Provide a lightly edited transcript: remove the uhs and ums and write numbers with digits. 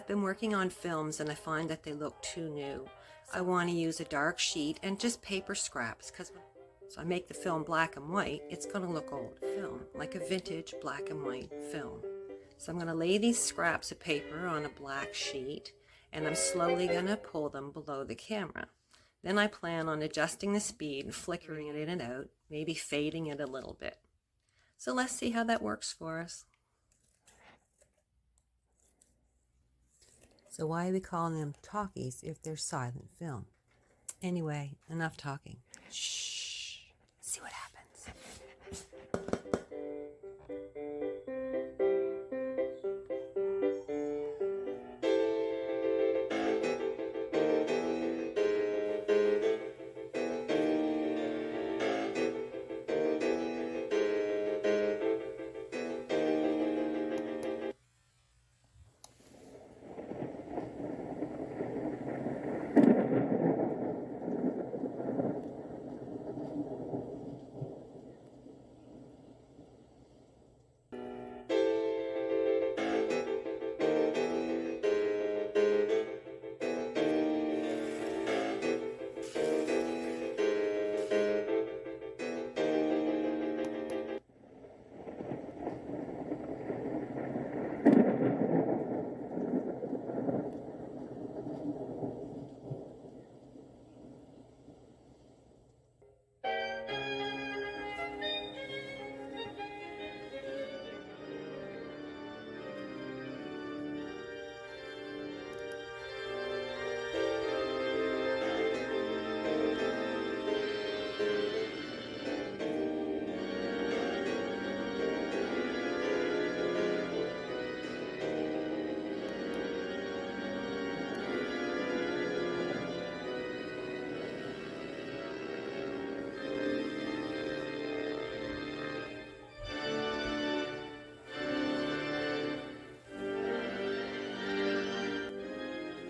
been working on films and I find that they look too new. I want to use a dark sheet and just paper scraps, because so I make the film black and white, it's going to look old film, like a vintage black and white film. So I'm going to lay these scraps of paper on a black sheet, and I'm slowly going to pull them below the camera. Then I plan on adjusting the speed and flickering it in and out, maybe fading it a little bit. So let's see how that works for us. So why are we calling them talkies if they're silent film? Anyway, enough talking. Shh. See what happens.